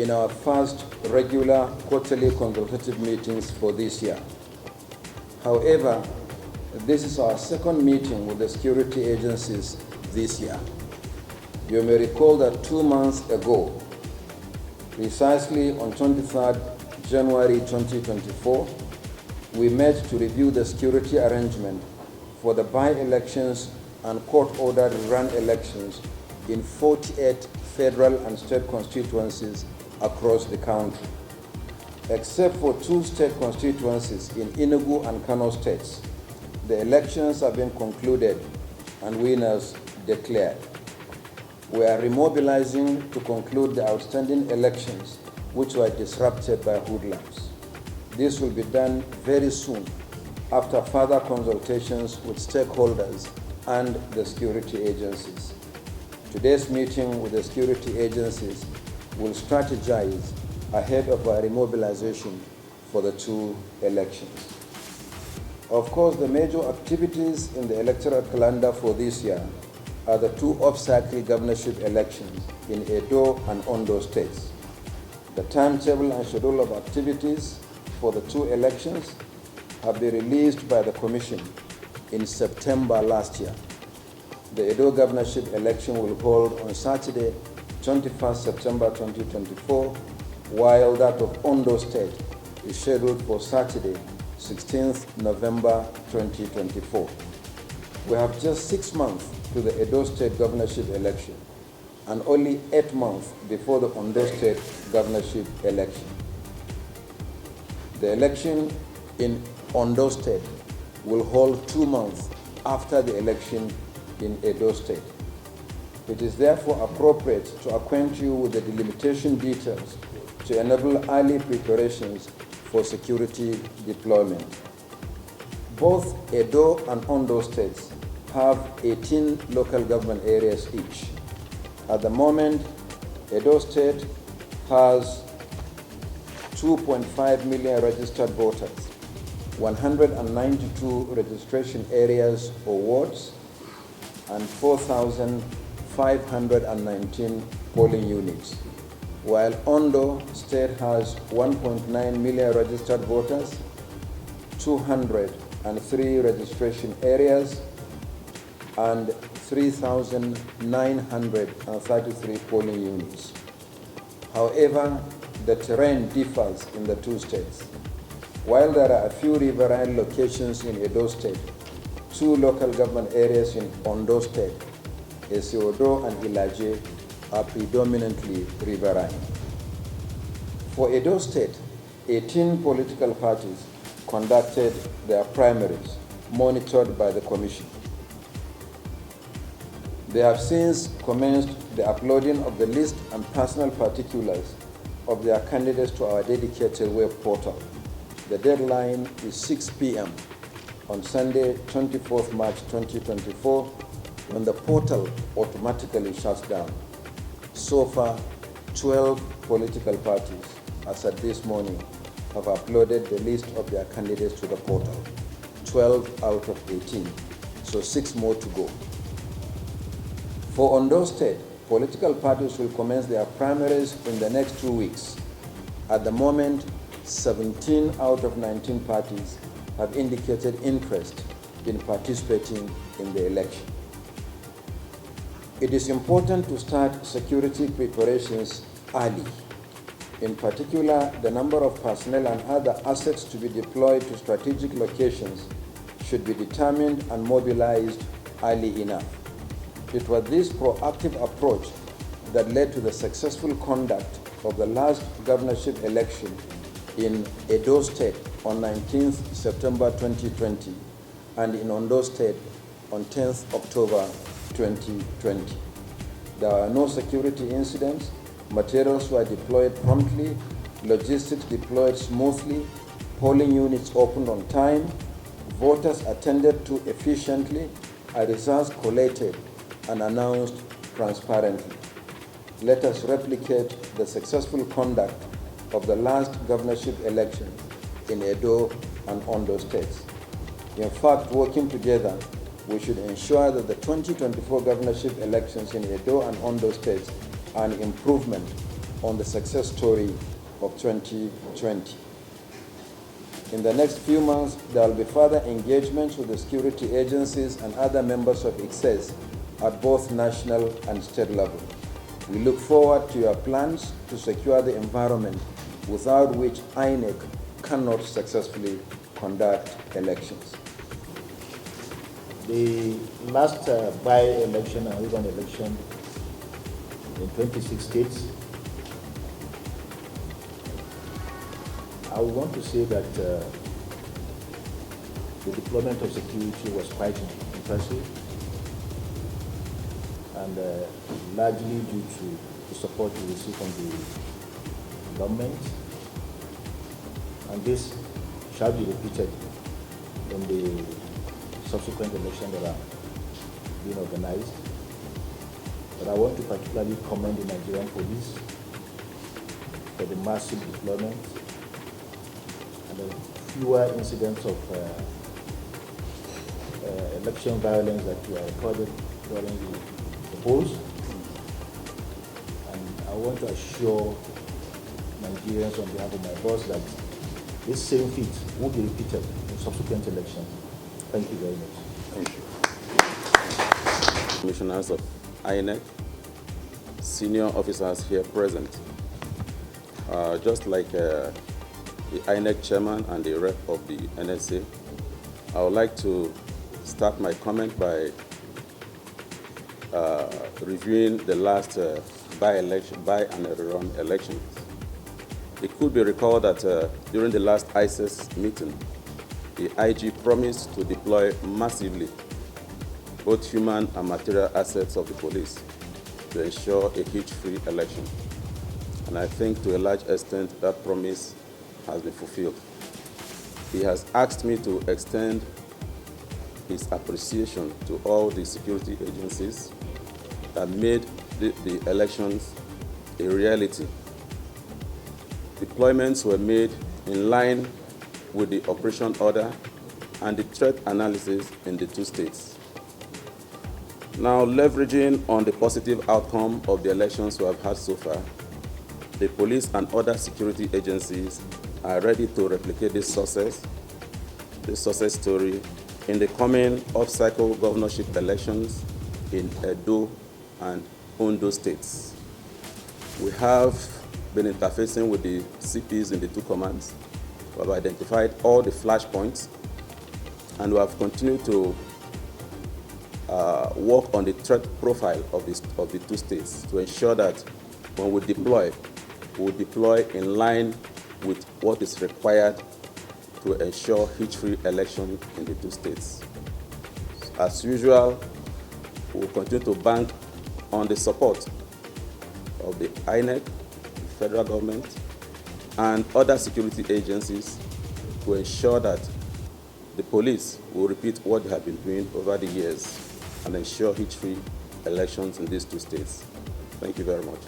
in our first regular quarterly consultative meetings for this year. However, this is our second meeting with the security agencies this year. You may recall that 2 months ago, precisely on 23rd January 2024, we met to review the security arrangement for the by-elections and court-ordered run elections in 48 federal and state constituencies across the country. Except for 2 state constituencies in Enugu and Kano states, the elections have been concluded and winners declared. We are remobilizing to conclude the outstanding elections which were disrupted by hoodlums. This will be done very soon after further consultations with stakeholders and the security agencies. Today's meeting with the security agencies will strategize ahead of our remobilization for the 2 elections. Of course, the major activities in the electoral calendar for this year are the 2 off-cycle governorship elections in Edo and Ondo states. The timetable and schedule of activities for the 2 elections have been released by the Commission in September last year. The Edo governorship election will hold on Saturday, 21st September 2024, while that of Ondo State is scheduled for Saturday, 16th November 2024. We have just 6 months to the Edo State governorship election and only 8 months before the Ondo State governorship election. The election in Ondo State will hold 2 months after the election in Edo State. It is therefore appropriate to acquaint you with the delimitation details to enable early preparations for security deployment. Both Edo and Ondo states have 18 local government areas each. At the moment, Edo State has 2.5 million registered voters, 192 registration areas or wards, and 4,519 polling units, while Ondo State has 1.9 million registered voters, 203 registration areas, and 3,933 polling units. However, the terrain differs in the 2 states. While there are a few riverine locations in Edo State, 2 local government areas in Ondo State, Esiodo and Ilaje, are predominantly riverine. For Edo State, 18 political parties conducted their primaries, monitored by the Commission. They have since commenced the uploading of the list and personal particulars of their candidates to our dedicated web portal. The deadline is 6 p.m. on Sunday, 24th March 2024, when the portal automatically shuts down. So far, 12 political parties, as at this morning, have uploaded the list of their candidates to the portal. 12 out of 18, so 6 more to go. For Ondo State, political parties will commence their primaries in the next 2 weeks. At the moment, 17 out of 19 parties have indicated interest in participating in the election. It is important to start security preparations early. In particular, the number of personnel and other assets to be deployed to strategic locations should be determined and mobilized early enough. It was this proactive approach that led to the successful conduct of the last governorship election in Edo State on 19th September 2020 and in Ondo State on 10th October 2020. There were no security incidents, materials were deployed promptly, logistics deployed smoothly, polling units opened on time, voters attended to efficiently, and results collated and announced transparently. Let us replicate the successful conduct of the last governorship election in Edo and Ondo states. In fact, working together, we should ensure that the 2024 governorship elections in Edo and Ondo states are an improvement on the success story of 2020. In the next few months, there will be further engagements with the security agencies and other members of ICCES at both national and state level. We look forward to your plans to secure the environment without which INEC cannot successfully conduct elections. The last by-election and even election in 26 states, I would want to say that the deployment of security was quite impressive, and largely due to the support we received from the government. And this shall be repeated in the subsequent elections that are being organized. But I want to particularly commend the Nigerian police for the massive deployment and the fewer incidents of election violence that were recorded during the polls. And I want to assure Nigerians on behalf of my boss that this same feat will be repeated in subsequent elections. Thank you very much. Thank you. Commissioners of INEC, senior officers here present. Just like the INEC chairman and the rep of the NSA, I would like to start my comment by reviewing the last by and run elections. It could be recalled that during the last ICCES meeting, the IG promised to deploy massively both human and material assets of the police to ensure a hitch-free election. And I think to a large extent that promise has been fulfilled. He has asked me to extend his appreciation to all the security agencies that made the elections a reality. Deployments were made in line with the operation order and the threat analysis in the two states. Now, leveraging on the positive outcome of the elections we have had so far, the police and other security agencies are ready to replicate this success story in the coming off-cycle governorship elections in Edo and Ondo states. We have been interfacing with the CPs in the two commands. We have identified all the flashpoints, and we have continued to work on the threat profile of the two states to ensure that when we deploy in line with what is required to ensure hitch-free election in the two states. As usual, we will continue to bank on the support of the INEC, the federal government, and other security agencies to ensure that the police will repeat what they have been doing over the years and ensure hitch-free elections in these two states. Thank you very much.